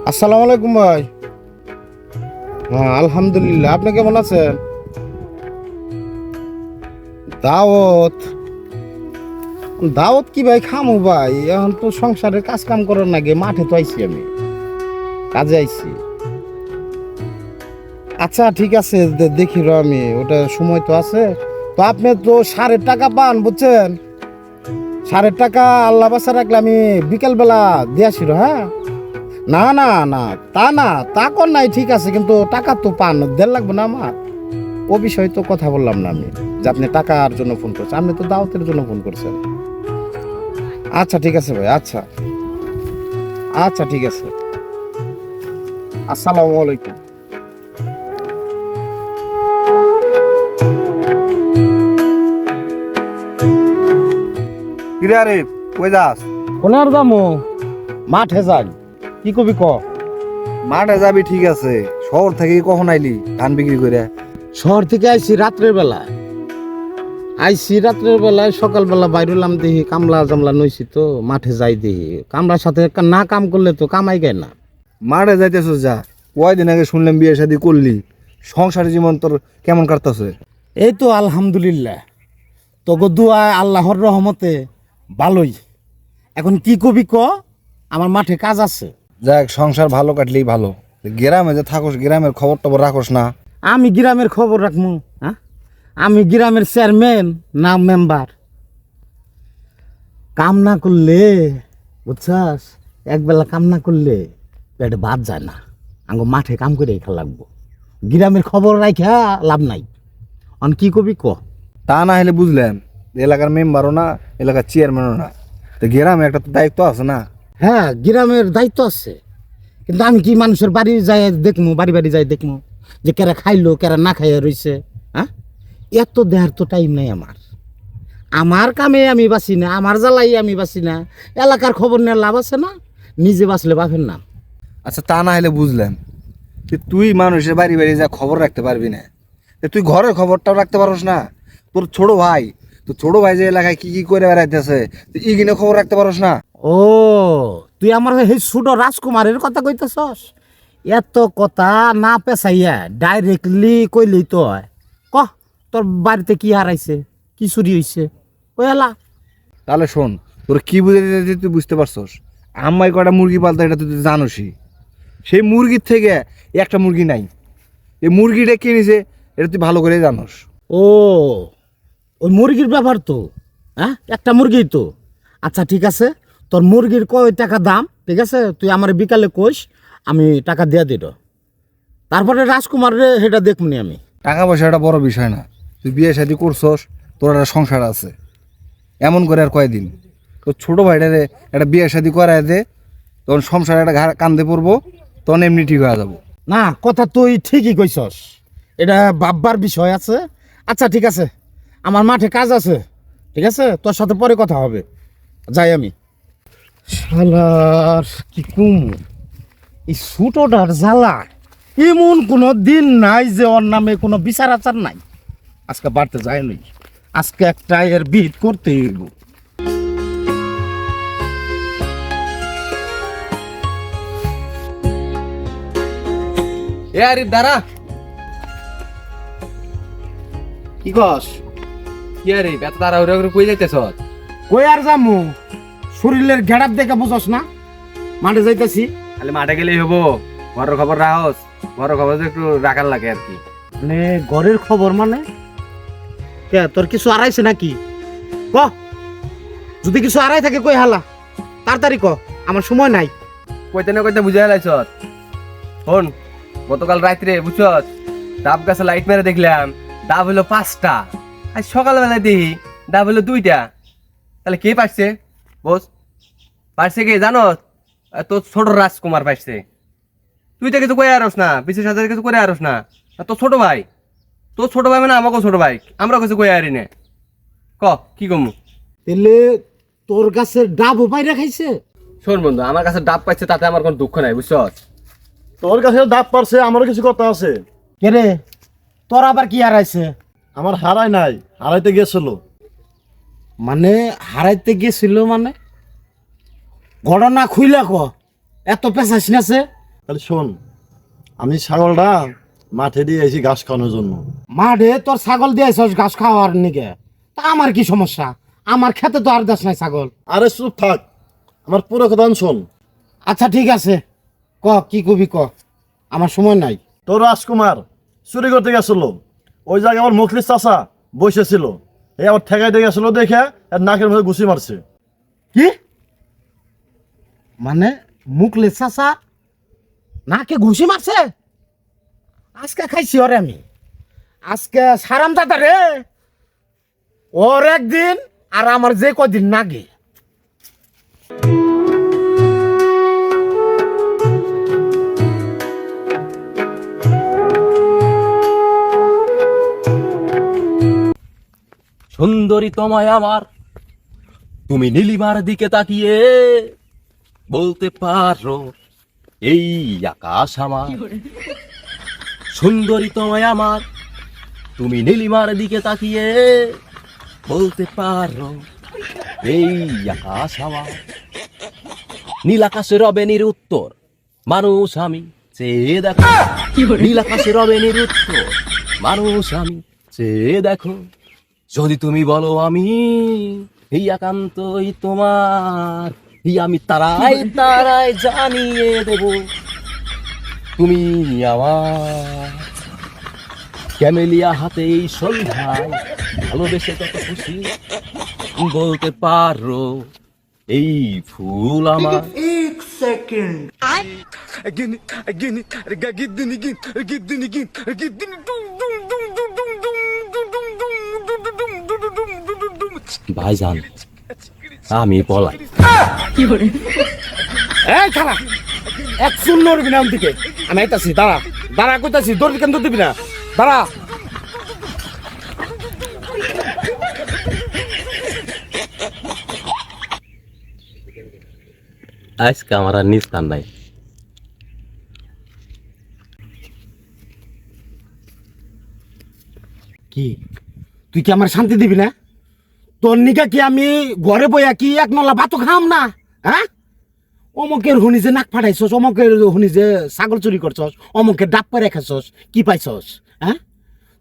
আসসালামু আলাইকুম ভাই। হ্যাঁ আলহামদুলিল্লাহ, আপনি কেমন আছেন? দাওয়াত দাওয়াত কি ভাই খামু ভাই, এখন তো সংসারের কাজ কাম করার নাকি মাঠে তো আইছি, আমি কাজে আইছি। আচ্ছা ঠিক আছে, দেখি আমি ওটা সময় তো আছে। তো আপনি তো টাকা পান বুঝছেন, টাকা আল্লাহ বাসা রাখলে আমি বিকেলবেলা দিয়ে আসিল। হ্যাঁ না না না, তা না, তা কর নাই, ঠিক আছে, কিন্তু টাকা তো পান, দেড় লাগবে না আমার। ও বিষয়ে তো কথা বললাম না আমি, যে আপনি টাকার জন্য ফোন করছেন, আপনি তো দাওয়াতের জন্য ফোন করছেন। আচ্ছা ঠিক আছে ভাই, আচ্ছা আচ্ছা ঠিক আছে, আসসালামু আলাইকুম। কিরে আরে কই যাস? কোনার দামো মাঠে যাই, কি কবি ক। মাঠে যাবি ঠিক আছে, শহর থেকে কখন আইলি ধান বিক্রি করে? শহর থেকে আইছি রাত্রের বেলায়, সকালবেলা বাইরলাম, দেখি কামলা জামলা নইছি, তো মাঠে যাই, দেখি কামলার সাথে না কাম করলে তো কামাই গায় না। মাঠে যাইতেছ যা, কয়দিন আগে শুনলাম বিয়ে শাদী করলি, সংসার জীবন তোর কেমন কাটতাছে? এই তো আলহামদুলিল্লাহ, তোকে দুয়ায় আল্লাহর রহমতে ভালোই। এখন কি কবি ক, আমার মাঠে কাজ আছে। যাক, সংসার ভালো কাটলেই ভালো। গ্রামে যে থাকোস, গ্রামের খবর টবর রাখোস না? আমি গ্রামের খবর রাখবো? হ্যাঁ, আমি গ্রামের চেয়ারম্যান না মেম্বার? কাম না করলে, বুঝছাস, একবেলা কাম না করলে পেটে ভাত যায় না। আঙ্গ মাঠে কাম করে খা লাগবো, গ্রামের খবর রাখা লাভ নাই। অন কি কবি ক। তা না হলে বুঝলাম, এলাকার মেম্বারও না, এলাকার চেয়ারম্যানও না, তো গ্রামে একটা তো দায়িত্ব আছে না? হ্যাঁ, গ্রামের দায়িত্ব আছে, কিন্তু আমি কি মানুষের বাড়ি যাই দেখমু, বাড়ি বাড়ি যাই দেখমু যে কেরা খাইলো কেরা না খাইয়া রইছে? হ্যাঁ, এত দেহার তো টাইম নাই আমার। আমার কামে আমি বাঁচি না, আমার জ্বালাই আমি বাঁচি না, এলাকার খবর নেওয়ার লাভ আছে না? নিজে বাঁচলে বাপের নাম। আচ্ছা তা না হলে বুঝলাম, তুই মানুষের বাড়ি বাড়ি যা খবর রাখতে পারবি না, তুই ঘরের খবরটাও রাখতে পারোস না? তোর ছোট ভাই যে এলাকায় কি কি করে বেড়াইতেছে, তুই ইগিনে খবর রাখতে পারোস না? ও, তুই আমার এই ছোট রাজকুমারের কথা কইতেছস? এত কথা না পেছাইয়া ডাইরেক্টলি কইলেই তো হয়। কহ, তোর বাড়িতে কি হারাইছে, কি চুরি হইছে, ওই এলা। তাহলে শোন, তোর কি বুঝাইতে তুই বুঝতে পারছস? আম্মাই কটা মুরগি পালতো, এটা তুই জানোসই। সেই মুরগির থেকে একটা মুরগি নাই, এই মুরগিটা কে নিছে এটা তুই ভালো করে জানোস। ও, ওই মুরগির ব্যাপার তো। হ্যাঁ, একটা মুরগি তো। আচ্ছা ঠিক আছে, তোর মুরগির কয় টাকা দাম, ঠিক আছে, তুই আমার বিকালে কইস, আমি টাকা দিয়া দিল। তারপরে রাজকুমারের সেটা দেখমনি আমি। টাকা পয়সা একটা বড় বিষয় না, তুই বিয়ে শাদি করছস, তোর একটা সংসার আছে, এমন করে আর কয়দিন তোর ছোট ভাইটারে একটা বিয়ে শাদি করায় দে, তখন সংসার একটা কান্দে পড়বো, তখন এমনি ঠিক হয়ে যাবো। না, কথা তুই ঠিকই কইছস, এটা ভাববার বিষয় আছে। আচ্ছা ঠিক আছে, আমার মাঠে কাজ আছে, ঠিক আছে, তোর সাথে পরে কথা হবে, যাই আমি। শালার কি কুম, এই ছোটটার জ্বালা এমন কোনো দিন নাই যে ওর নামে কোনো বিচার আচার নাই। আজকে বাড়তে যায় নাই, আজকে একটা এর বিহিত করতে হইব। এ আরে দাঁড়া, কি কস? কি আরে এত তাড়াহুড়া করে কই যাইতেছ? কই আর যামু, শরীরের ঘেরাপ দেখে বুঝস না, মাঠে যাইতেছি। তাহলে মাঠে গেলেই হবো, ঘরের খবর রাখস, ঘরের খবর তো একটু রাখার লাগে আর কি। মানে ঘরের খবর মানে কে, তোর কিছু আড়াইছে নাকি? ক, যদি কিছু আড়াই থাকে কই হালা, তাড়াতাড়ি ক, আমার সময় নাই। কইতে না কইতে বুঝে লাইছ। শোন, গতকাল রাত্রে বুঝছস, ডাব গাছে লাইট মেরে দেখলাম ডাব হলো 5টা, আজ সকালবেলা দেখি ডাব হলো 2টা। তাহলে কে পারছে বস? পারছে কে জানো? তোর ছোট রাজকুমার পারছে। তুই তো কিছু কই আরস না, বিশেষ হাজার কিছু করে আরস না। আর তোর ছোট ভাই মানে আমাকেও ছোট ভাই, আমরা কিছু কই আরি না। ক কি কমু? তাহলে তোর গাছের ডাব বাইরে খাইছে? শোন বন্ধু, আমার কাছে ডাব পাইছে তাতে আমার কোনো দুঃখ নাই, বুঝছস? তোর কাছে ডাব পারছে, আমারও কিছু কথা আছে। কে রে, তোর আবার কি হারাইছে? আমার হারাই নাই, হারাইতে গেছিল। মানে হারাইতে গেছিল মানে? ঘটনা খুইলা ক, এত পেঁচাস না সে। তাহলে শোন, আমি ছাগলটা মাঠে দিয়ে এসেছি ঘাস খাওয়ানোর জন্য। মাঠে তোর ছাগল দিয়েছস ঘাস খাওয়ার নিকে, তা আমার কি সমস্যা? আমার খেতে তো আর দাস নাই ছাগল। আরে চুপ থাক, আমার পুরো কথা শোন। আচ্ছা ঠিক আছে, ক কি কবি ক, আমার সময় নাই। তোর রাজকুমার চুরি করতে গেছিল, ওই জায়গায় আমার মুখলিস চাচা বসেছিল, এই আমার ঠেকাইতে গেছিল দেখে আর নাকের মধ্যে ঘুষি মারছে। কি মানে? মুখলে চাচা নাকে ঘুষি মারছে? আজকে খাইছি ওরে আমি, আজকে সারাম দাদা রে, ওর একদিন আর আমার যে কদিন নাগে। সুন্দরী তোমায় আমার, তুমি নীলিমার দিকে তাকিয়ে বলতে পারো এই আকাশ আমার। সুন্দরী তোমায় আমার, তুমি নীলিমার দিকে তাকিয়ে বলতে পারো এই আকাশ আমার। নীল আকাশে রবে উত্তর, মানুষ আমি চেয়ে দেখো। নীল আকাশে রবে উত্তর, মানুষ আমি চেয়ে দেখো। যদি তুমি বলো আমি এই একান্তই তোমার, এই আমি তারাই তারাই জানিয়ে দেব তুমি আমার। ক্যামেলিয়া হাতে এই সন্ধ্যায় ভালোবেসে কত খুশি বলতে পারো এই ফুল আমার। ভাইজান আমি পলাই। এই খালা, এক শূন্য নড়বি না দিকে, আমি আইতাছি, দাঁড়া দাঁড়া কইতাছি, দৌড়বি কেন দিবি না, দাঁড়া। আজকে আমার আর নিস্তার নাই। কি তুই কি আমার শান্তি দিবি না? তোর নিকা কি আমি ঘরে বইয়া কি এক নলা ভাতও খাম না? হ্যাঁ, অমকের হুনি যে নাক ফাটাইছস, অমকের হুনি যে ছাগল চুরি করছস, অমকের ডাব পারে খাইছস, কি পাইছস? হ্যাঁ,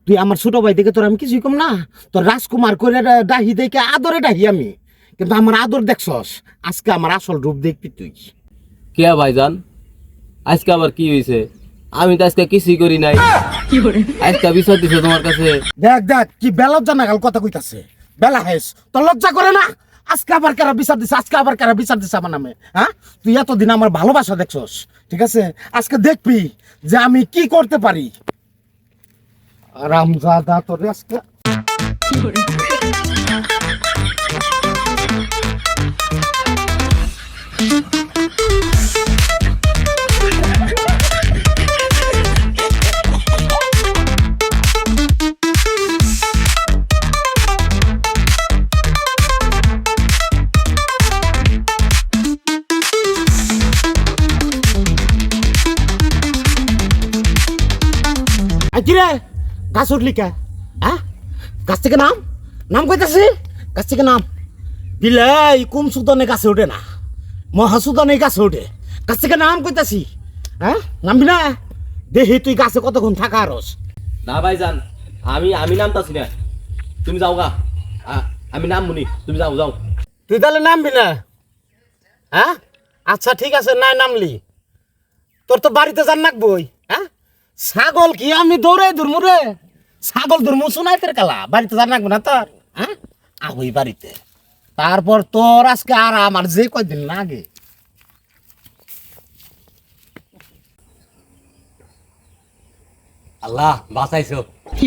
তুই আমার ছোট ভাই দেখে তোর আমি কিছুই কম না? তোর রাজকুমার করে ডাহি দেখে আদরে ডাহি আমি, কিন্তু আমার আদর দেখছস, আজকে আমার আসল রূপ দেখবি তুই। কে ভাইজান, আজকে আবার কি হয়েছে? আমি তো আজকে কিছুই করি নাই। আজকে বিচার দিছে তোমার কাছে। দেখ দেখ কি বেলজ্জা নাগাল কথা কইতাছে, বেলা হেস, তোর লজ্জা করে না? আজকে আবার কারা বিচার দিছে, আজকে আবার কারা বিচার দিছে আমার নামে? হ্যাঁ, তুই এতদিন আমার ভালোবাসা দেখছস, ঠিক আছে, আজকে দেখবি যে আমি কি করতে পারি। রামজাদা তোর আজকে কিরে গাছ উঠলি কে? হ্যাঁ, গাছ থেকে নাম, নাম কইতাছি, গাছ থেকে নাম। বিলাই কুম সুদনে গাছে ওঠে না, মহাসুদনে গাছে ওঠে, গাছ থেকে নাম কইতাছি। হ্যাঁ, নামবি না? দেখি তুই গাছে কতক্ষণ থাকা আরস। না ভাইজান, আমি নামতাছি না, তুমি যাও গা। আমি নাম মুনি, তুমি যাও যাও। তুই তাহলে নামবি না? হ্যাঁ, আচ্ছা ঠিক আছে, নাই নামলি, তোর তো বাড়িতে যান নাকবই। হ্যাঁ, ছাগল কি আমি দৌড়াই ধরমু রে? ছাগল ধরমু শোনাইতে কালা, বাড়িতে যান নাকবো না তোর? হ্যাঁ, আহই বাড়িতে, তারপর তোর আজকে আর আমার যে কয়দিন লাগে। আল্লাহ বাঁচাইছো। কি